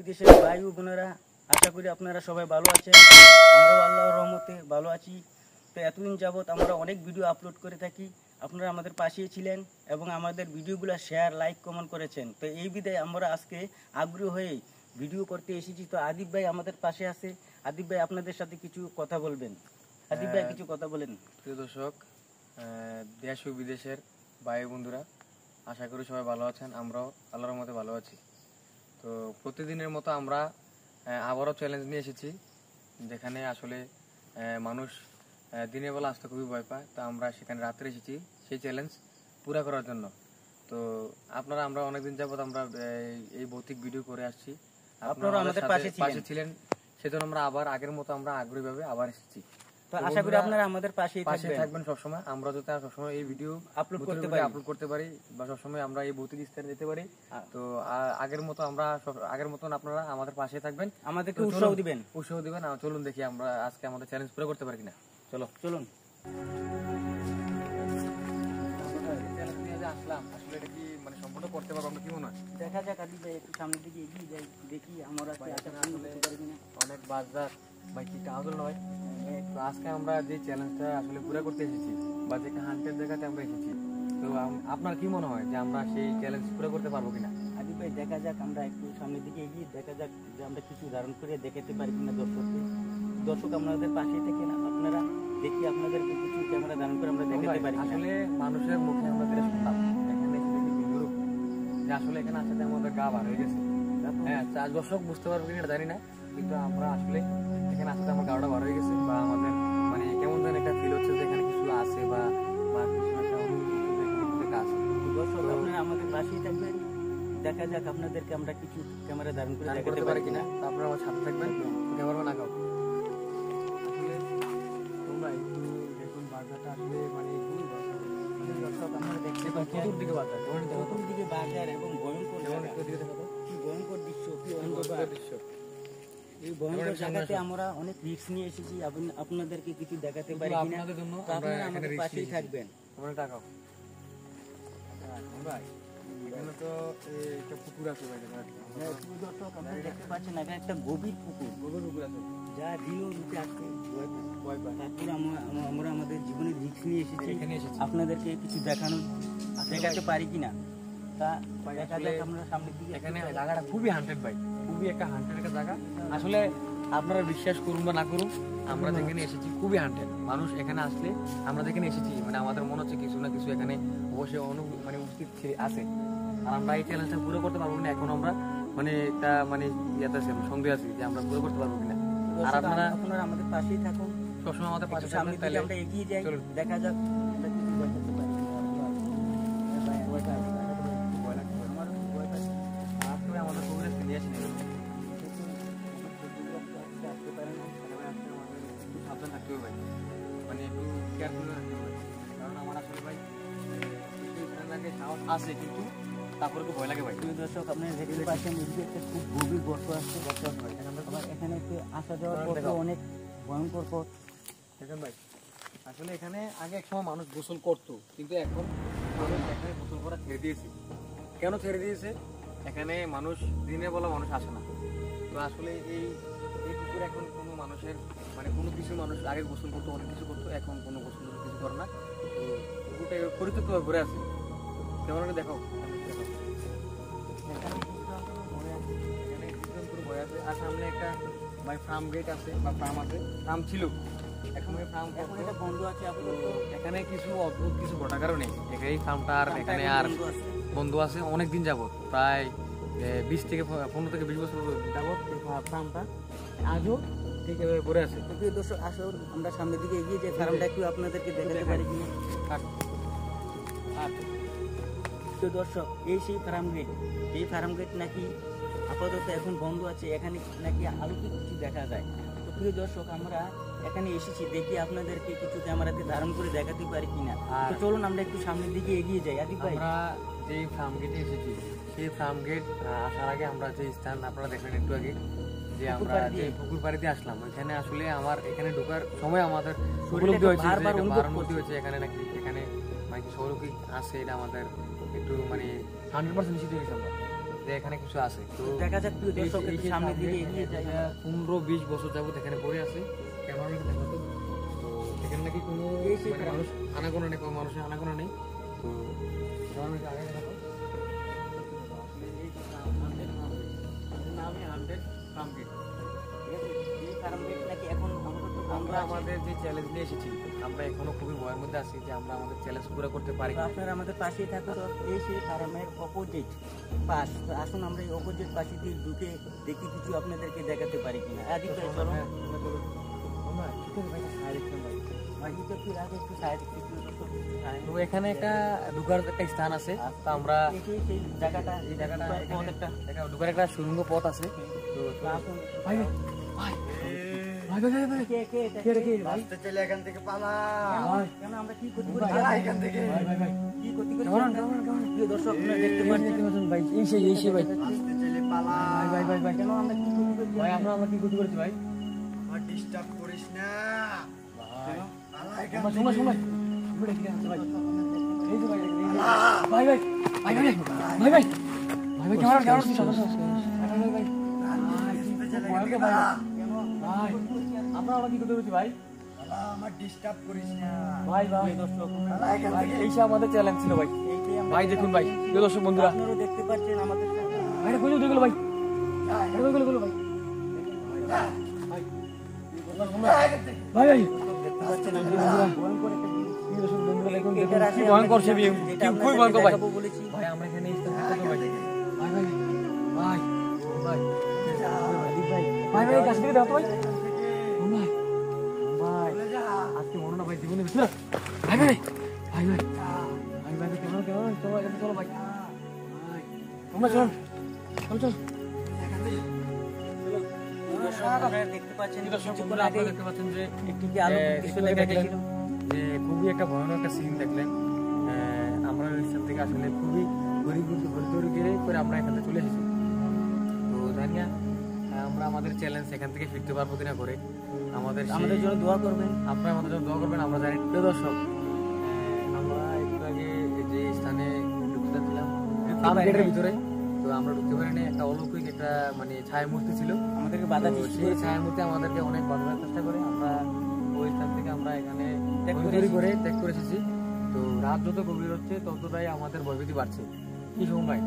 বিদেশের ভাই ও বোনেরা, আশা করি আপনারা সবাই ভালো আছেন। আমরাও আল্লাহর রহমতে ভালো আছি। তো এতদিন যাবৎ আমরা অনেক ভিডিও আপলোড করে থাকি, আপনারা আমাদের পাশেই ছিলেন এবং আমাদের ভিডিওগুলো শেয়ার লাইক কমেন্ট করেছেন। তো এই বিধায় আমরা আজকে আগ্রহ হয়ে ভিডিও করতে এসেছি। তো আদিব ভাই আমাদের পাশে আছে। আদিব ভাই আপনাদের সাথে কিছু কথা বলবেন। আদিব ভাই কিছু কথা বলেন। প্রিয় দর্শক, দেশ ও বিদেশের ভাই বন্ধুরা, আশা করি সবাই ভালো আছেন। আমরাও আল্লাহর রহমতে ভালো আছি। তো প্রতিদিনের মতো আমরা আবারও চ্যালেঞ্জ নিয়ে এসেছি, যেখানে আসলে মানুষ দিনের বেলা আসতে খুবই ভয় পায়। তো আমরা সেখানে রাত্রে এসেছি সেই চ্যালেঞ্জ পুরা করার জন্য। তো আমরা অনেকদিন যাবত আমরা এই ভৌতিক ভিডিও করে আসছি, আপনারা আমাদের পাশে ছিলেন, সেজন্য আমরা আবার আগের মতো আমরা আগ্রহীভাবে আবার এসেছি। তো আশা করি আপনারা আমাদের পাশেই থাকবেন সবসময়। আমরা যাতে সবসময় এই ভিডিও আপলোড করতে পারি বা সবসময় আমরা এই ভৌতিক স্থানে যেতে পারি। তো আগের মতন আপনারা আমাদের পাশে থাকবেন, আমাদেরকে উৎসাহ দিবেন। চলুন দেখি আমরা আজকে আমাদের চ্যালেঞ্জ পুরো করতে পারি কিনা। চলুন। আসলাম, আসলে এটা কি মানে সম্পূর্ণ করতে পারবো আমরা, কি মনে হয়? দেখা যাক। আদি ভাই একটু সামনের দিকে এগিয়ে যাই, দেখি আমরা অনেক বাজার বা কি কাজল নয়। তো আজকে আমরা যে চ্যালেঞ্জটা আসলে পুরো করতে এসেছি বা যে হান্টের জায়গাতে আমরা এসেছি, তো আপনার কি মনে হয় যে আমরা সেই চ্যালেঞ্জ পুরো করতে পারবো কিনা? আদি ভাই দেখা যাক, আমরা একটু সামনের দিকে এগিয়ে দেখা যাক যে আমরা কিছু ধারণ করে দেখাতে পারি কিনা দর্শক আমাদের পাশে থেকে না আপনারা দেখি আপনাদের কিছু ক্যামেরা ধারণ করে আমরা দেখাতে পারি। আসলে মানুষের মুখে আমরা যেটা শুনলাম এখানে যে আসলে এখানে আসাতে আমাদের গা বার হয়ে গেছে। হ্যাঁ, দর্শক বুঝতে পারবো কিনা জানি না, কিন্তু আমরা আসলে এখানে আসাতে আমার গাড়াটা বার হয়ে গেছে বা আমাদের মানে কেমন যেন একটা ফিল হচ্ছে যে এখানে কিছু আছে বা কিছু একটা অনুভূতি আছে। দর্শক আপনারা আমাদের পাশেই থাকবেন, দেখা যাক আপনাদেরকে আমরা কিছু ক্যামেরা ধারণ করে দেখাতে পারি কিনা। তারপরে আমার সাথে থাকবেন, ক্যামেরা লাগাও। আসলে তোমরা একটু দেখুন বাজারটা আসলে মানে দর্শক আপনারা দেখতে পাচ্ছেন চতুর্দিকে বাজার এবং ভয়ঙ্কর দৃশ্য। এই ভয়ঙ্কর জায়গাতে আমরা অনেক রিস্ক নিয়ে এসেছি, আপনাদেরকে কিছু দেখাতে পারি কিনা। আপনারা আমাদের পাশেই থাকবেন। এখানে তো একটা পুকুর আছে ভাই, দর্শক আপনারা দেখতে পাচ্ছেন এখানে একটা গভীর পুকুর আছে, যা রিও রূপে আসতে ভয় পায়। তারপরে আমরা আমাদের জীবনের রিস্ক নিয়ে এসেছি, আপনাদেরকে কিছু দেখাতে পারি কিনা। এখানে জায়গাটা খুবই হান্টেড ভাই, খুবই একটা হান্টেড একটা জায়গা। আসলে আপনারা বিশ্বাস করুন বা না করুন, আমরা যেখানে এসেছি খুবই হান্টেড। মানুষ এখানে আসলে আমরা যেখানে এসেছি মানে আমাদের মনে হচ্ছে কিছু না কিছু এখানে অবশ্যই মানে উপস্থিত আছে। আর আমরা এই চ্যালেঞ্জটা পুরো করতে পারবো কিনা এখন আমরা মানে একটা মানে ইয়েতে আছি, সন্দেহ আছি যে আমরা পুরো করতে পারবো কিনা। আর আপনারা আমাদের পাশেই থাকুন, সবসময় আমাদের পাশে থাকবেন, তাহলে আমরা এগিয়ে যাই, দেখা যাক আমরা কিছু দেখাতে পারি। আমাদের প্রোগ্রেস নিয়ে আসি সাবধান থাকতে হবে ভাই, মানে একটু কেয়ারফুল থাকতে হবে। কারণ আমার আসলে ভাই সাহস আছে, কিন্তু তারপরে খুব ভয় লাগে ভাই। দর্শক আপনারা দেখতে পাচ্ছেন একটা খুব গভীর গর্ত আসছে। এখানে আসা যাওয়ার পথে অনেক ভয়ঙ্কর পথ। দেখেন ভাই, আসলে এখানে আগে এক সময় মানুষ গোসল করতো, কিন্তু এখন মানুষ এখানে গোসল করা ছেড়ে দিয়েছে। কেন ছেড়ে দিয়েছে? এখানে মানুষ দিনের বেলা মানুষ আসে না। তো আসলে এই পুকুরে এখন কোনো মানুষের মানে কোনো কিছু মানুষ আগে গোসল করতো, অনেক কিছু করতো, এখন কোনো গোসল কিছু করে না। তো পুকুরটা পরিত্যক্তভাবে ঘুরে আছে। কেমন দেখাও, আর সামনে একটা ভাই ফার্ম গেট আছে বা ফার্ম আছে, ফার্ম ছিল, এখন এটা বন্ধ আছে। এখানে কিছু অদ্ভুত কিছু ঘটার কারণে এই ফার্মটা আর এখানে আর বন্ধ আছে অনেকদিন যাবত, প্রায় 15 থেকে 20 বছর যাবত ফার্মটা আজও ঠিক পড়ে আছে। প্রিয় দর্শক আসুন আমরা সামনের দিকে এগিয়ে যাই, ফার্মটা একটু আপনাদেরকে দেখাতে পারি কিনা। প্রিয় দর্শক, এই সেই ফার্ম গেট নাকি আপাতত এখন বন্ধ আছে, এখানে নাকি আলোকিত কিছু দেখা যায়। তো প্রিয় দর্শক আমরা এখানে এসেছি, দেখি আপনাদেরকে কিছু ক্যামেরাতে ধারণ করে দেখাতে পারি কিনা। তো চলুন আমরা একটু সামনের দিকে এগিয়ে যাই। আদিব ভাই, আমরা যেই ফার্ম গেটে এসেছি সেই ফার্ম গেট আসার আগে আমরা যে স্থান আপনারা দেখলেন একটু আগে, যে আমরা যে পুকুর পাড়িতে আসলাম, ওইখানে আসলে আমার এখানে ঢোকার সময় আমাদের উপলব্ধি হয়েছে এখানে নাকি এখানে মানে সৌরকি আছে, এটা আমাদের একটু মানে 100% নিশ্চিত হয়েছে আমরা যে যে এখানে কিছু আছে। তো দেখা যাক প্রিয় দর্শক, একটু সামনে দিকে এগিয়ে যাই। 15-20 বছর যাবত এখানে পড়ে আছে। ক্যামেরাম্যান দেখো তো। তো এখানে নাকি কোনো মানে মানুষ আনাগোনা নেই, কোনো মানুষের আনাগোনা নেই। তো ক্যামেরাম্যানকে আগে দেখাও। নামই 100 ফার্ম গেট। এই ফার্ম গেট নাকি এখন আমরা আমাদের যে চ্যালেঞ্জ নিয়ে এসেছি, আমরা এখনো খুবই ভয়ের মধ্যে আছি যে আমরা আমাদের চ্যালেঞ্জ পুরো করতে পারি কিনা। আপনারা আমাদের পাশেই থাকুন। এই সেই ফার্মের অপোজিট পাশ। তো আসুন আমরা এই অপোজিট পাশে দিয়ে ঢুকে দেখি কিছু আপনাদেরকে দেখাতে পারি কিনা। আদিক ভাই চলো। তো এখানে একটা ঢুকার একটা স্থান আছে। তো আমরা সেই জায়গাটা, এই জায়গাটা পথ একটা ঢুকার একটা সুড়ঙ্গ পথ আছে। তো আসুন। ভাই ভাই ভাই ভাই ভাই ভাই কে কে এটা? রাস্তা চলে এখান থেকে পালা। কেন আমরা কি ক্ষতি করেছি? এখান থেকে ভাই ভাই ভাই কি ক্ষতি করেছি? কেমন কেমন কেমন প্রিয় দর্শক, আপনারা দেখতে পাচ্ছেন। ভাই এই সেই ভাই রাস্তা চলে পালা। ভাই ভাই ভাই কেন আমরা কি ক্ষতি করেছি? ভাই আমরা কি ক্ষতি করেছি ভাই? আমার ডিস্টার্ব করিস না ভাই পালা এখান আমরা থেকে। সময় ভিডিও কি আছে ভাই? এই যে ভাই ভাই ভাই ভাই ভাই ভাই ভাই ভাই ভাই কেমন কেমন কি সমস্যা আছে? ভাই ভাই ভাই ভাই ভাই ভাই আমরা কি ক্ষতি করেছি ভাই? পালা, আমার ডিস্টার্ব করিস না ভাই ভাই দর্শক, পালা এখান থেকে। এই সে আমাদের চ্যালেঞ্জ ছিল ভাই। এইটাই আমরা ভাই দেখুন ভাই, প্রিয় দর্শক বন্ধুরা, আপনারাও দেখতে পাচ্ছেন আমাদের সাথে। ভাইটা কই উঠে গেল ভাই? এটা কই গেল ভাই? ভাই ভাই ভাই দেখতে পাচ্ছেন আমরা ভয়ঙ্কর একটা জিনিস। প্রিয় দর্শক বন্ধুরা দেখুন এটার আছে কি ভয়ঙ্কর সে ভিউ, যেটা কি খুবই আপনাদেরকে ভয়ঙ্কর ভাই। দেখাবো বলেছি। ভাই আমরা এখানে স্থান করতে ভাই। ভাই ভাই ভাই ভাই ভাই ভাই কাছ থেকে দাও তো ভাই। ভাই ভাই আজকে মনে না ভাই জীবনে ভাই ভাই ভাই ভাই ভাই ভাই ভাই কেমন কেমন চলো এখানে চলো ভাই ভাই তোমরা চলো চলো চলো দর্শক, আপনারা দেখতে পাচ্ছেন কিছুক্ষণ আগে আপনারা দেখতে পাচ্ছেন যে একটি যে আলো একটু পিছনে দেখলেন দেখেছিল। যে খুবই একটা ভয়ানক একটা সিন দেখলেন। আমরা স্থান থেকে আসলে খুবই গড়ি করে আমরা এখান থেকে চলে এসেছি। তো জানি না আমরা আমাদের চ্যালেঞ্জ এখান থেকে ফিরতে পারবো কিনা করে। আমাদের আমাদের জন্য দোয়া করবেন। আপনারা আমাদের জন্য দোয়া করবেন। আমরা জানি প্রিয় দর্শক, আমরা একটু আগে যে স্থানে ঢুকতে যাচ্ছিলাম গেটের ভিতরে, তো আমরা ঢুকতে পারিনি। একটা অলৌকিক একটা মানে ছায়া মূর্তি ছিল, আমাদেরকে বাধা তো সৃষ্টি সেই করেছে। ছায়া মূর্তি আমাদেরকে অনেক বাধা দেওয়ার চেষ্টা করে। আমরা ওই স্থান থেকে আমরা এখানে ত্যাগ করে তৈরি করে এসেছি। ত্যাগ করে এসেছি। তো রাত যত গভীর হচ্ছে ততটাই আমাদের ভয়ভীতি বাড়ছে। কি সময়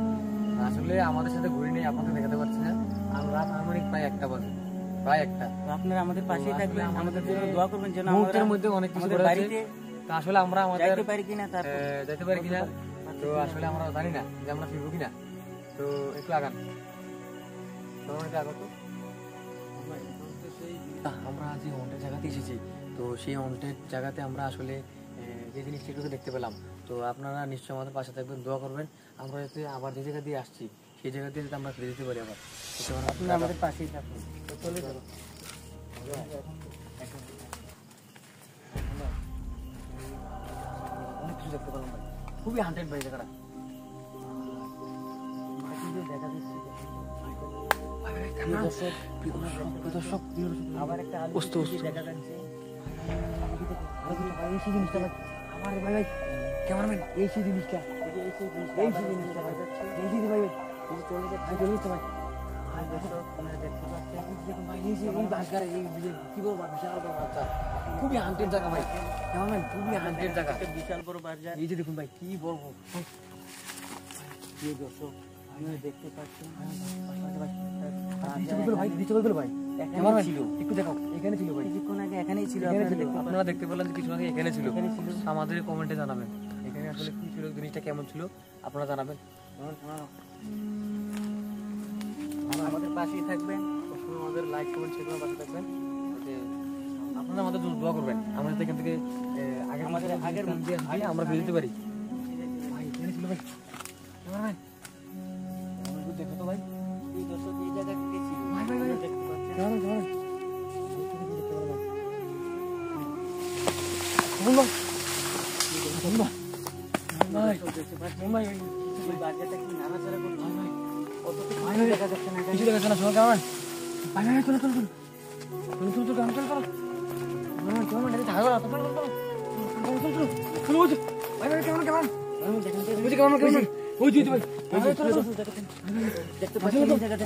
আসলে আমাদের সাথে ঘুরে নিয়ে আপনাদের দেখাতে পারছি না। আর রাত আনুমানিক প্রায় 1টা বাজে, প্রায় 1টা। তো আপনারা আমাদের পাশেই তো থাকবেন, আসলে আমাদের জন্য দোয়া করবেন যেন মুহূর্তের আমরা মধ্যে অনেক কিছু আমাদের করা বাড়িতে হয়েছে। তো আসলে আমরা আমাদের যাইতে পারি কিনা তারপর যেতে পারি কিনা, তো আসলে আমরা জানি না যে আমরা ফিরবো কিনা। তো একটু আগান, একটু আগান তো। আমরা যে হন্টেড জায়গাতে এসেছি, তো সেই হন্টেড জায়গাতে আমরা আসলে যে জিনিসটা একটু দেখতে পেলাম। তো আপনারা নিশ্চয়ই আমাদের পাশে থাকবেন, দোয়া করবেন। আমরা যাতে আবার যে জায়গা দিয়ে আসছি সেই জায়গা দিয়ে যাতে আমরা ফিরে যেতে পারি আবার। আপনারা আমাদের পাশেই থাকুন। তো চলে যাবো। অনেক কিছু দেখতে পেলাম ভাই, খুবই হান্টেড ভাই জায়গাটা। দেখা দিচ্ছি। দর্শক আবার একটা আলো অস্ত, অস্ত। দেখা যাচ্ছে। এই সেই জিনিসটা ভাই, আমার ভাই ভাই ক্যামেরাম্যান, এই সেই জিনিসটা, এই সেই জিনিসটা দেখা যাচ্ছে। এই সেই ভাই এই যে চলে যাচ্ছে। ভাই চলে যাচ্ছে ভাই। আর দর্শক, আপনারা দেখতে পাচ্ছেন। দেখুন ভাই, এই যে এই বাসগাড়ে এই কি বলবো বিশাল বড় বাচ্চা, খুবই হান্টেড জায়গা ভাই। ক্যামেরাম্যান খুবই হান্টেড জায়গা। একটা বিশাল বড় বাজার। এই যে দেখুন ভাই কি বলবো। প্রিয় দর্শক, আপনারা দেখতে পাচ্ছেন। ভাই নিচে বলগুলো ভাই, এখানে ক্যামেরাম্যান ছিল। একটু দেখো, এখানে ছিল ভাই, কিছুক্ষণ আগে এখানেই ছিল। এখানে আপনারা ছিল। দেখতে পাচ্ছেন। আপনারা দেখতে পেলেন যে কিছু আগে এখানে ছিল। এখানে ছিল। আমাদের কমেন্টে জানাবেন এখানে আসলে কি ছিল, জিনিসটা কেমন ছিল, আপনারা জানাবেন। আমাদের পাশেই থাকবেন। সবসময় আমাদের লাইক কমেন্ট শেয়ার পাশে থাকবেন। আপনারা আমাদের জন্য দোয়া করবেন, আমরা যাতে এখান থেকে আমাদের আগের আমরা ফিরে যেতে পারি। ভাই এখানে ছিল ভাই, ক্যামেরাম্যান দেখো তো ভাই। এই দর্শক, এই জায়গা থেকে ছিল। ভাই, ভাই, ভাই। দেখতে পাচ্ছেন। ক্যামেরাম্যান ভাই দেখতে পাচ্ছেন। ভাই ওই বাজারটা কি নাড়াচাড়া করছে। কতটুকু ভাই, ভাই। দেখা যাচ্ছে না এখানে। কিছু দেখাচ্ছে না, শোনো ক্যামেরাম্যান। ভাই ভাই চলো চলো চলো চলো চলো চলো চলো ক্যামেরাম্যান এটা ঝাড়া চলো চলো চলো চলো চলো চলো ভাই ভাই ক্যামেরাম্যান ক্যামেরাম্যান ওই যে ক্যামেরাম্যান ক্যামেরাম্যান ওই যে ভাই দেখতে পাচ্ছেন এই জায়গাতে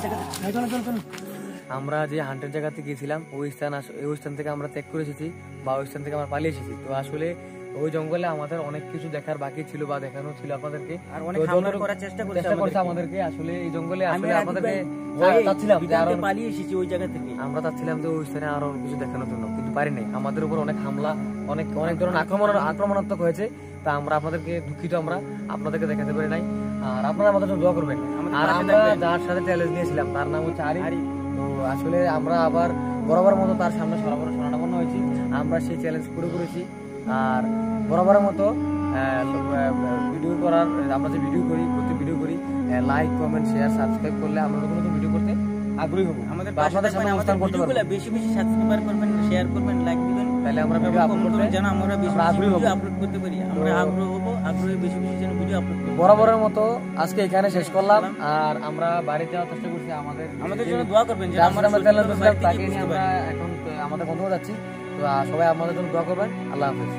আমরা যে হান্টের জায়গাতে গিয়েছিলাম ওই স্থান থেকে আমরা ত্যাগ করে এসেছি বা ওই স্থান থেকে আমরা পালিয়ে এসেছি। তো আসলে ওই জঙ্গলে আমাদের অনেক কিছু দেখার বাকি ছিল বা দেখানো ছিল আপনাদেরকে। আর অনেক তো হামলা যতটুকু করার চেষ্টা চেষ্টা করছে করছে আমাদেরকে। আসলে এই জঙ্গলে আমি আসলে আপনাদেরকে ভয়ে চাচ্ছিলাম যে আরো পালিয়ে এসেছি ওই জায়গা থেকে। আমরা চাচ্ছিলাম যে ওই স্থানে আরো কিছু দেখানোর জন্য, কিন্তু পারি নাই। আমাদের উপর অনেক হামলা, অনেক ধরনের আক্রমণাত্মক হয়েছে। তা আমরা আপনাদেরকে দুঃখিত, আমরা আপনাদেরকে দেখাতে পারি নাই। আর আপনারা আমাদের জন্য দোয়া করবেন। আর আমরা যার সাথে চ্যালেঞ্জ নিয়েছিলাম তার নাম হচ্ছে আরিফ। তো আসলে আমরা আবার বরাবর মতো তার সামনে শরণাপন্ন হয়েছি। আমরা সেই চ্যালেঞ্জ পুরো করেছি। আর বরাবরের মতো ভিডিও করার, আমরা যে ভিডিও করি লাইক, কমেন্ট, শেয়ার, সাবস্ক্রাইব করলে আমরা নতুন নতুন ভিডিও করতে আগ্রহী হব। আমাদের বা আপনাদের সামনে অবস্থান করতে পারবো। বেশি বেশি সাবস্ক্রাইব করবেন, শেয়ার করবেন, লাইক দিবেন, তাহলে আমরা ভিডিও আপলোড করতে যেন আমরা বেশি আগ্রহী হব। ভিডিও আপলোড করতে পারি। আমরা আগ্রহী বেশি বেশি যেন ভিডিও আপলোড করতে। বরাবরের মতো আজকে এখানে শেষ করলাম। আর আমরা বাড়িতে যাওয়ার চেষ্টা করছি। আমাদের জন্য দোয়া করবেন যে আমরা চ্যানেল তাকে নিয়ে আমরা এখন আমাদের বন্ধু যাচ্ছি। তো সবাই আমাদের জন্য দোয়া করবেন। আল্লাহ হাফেজ।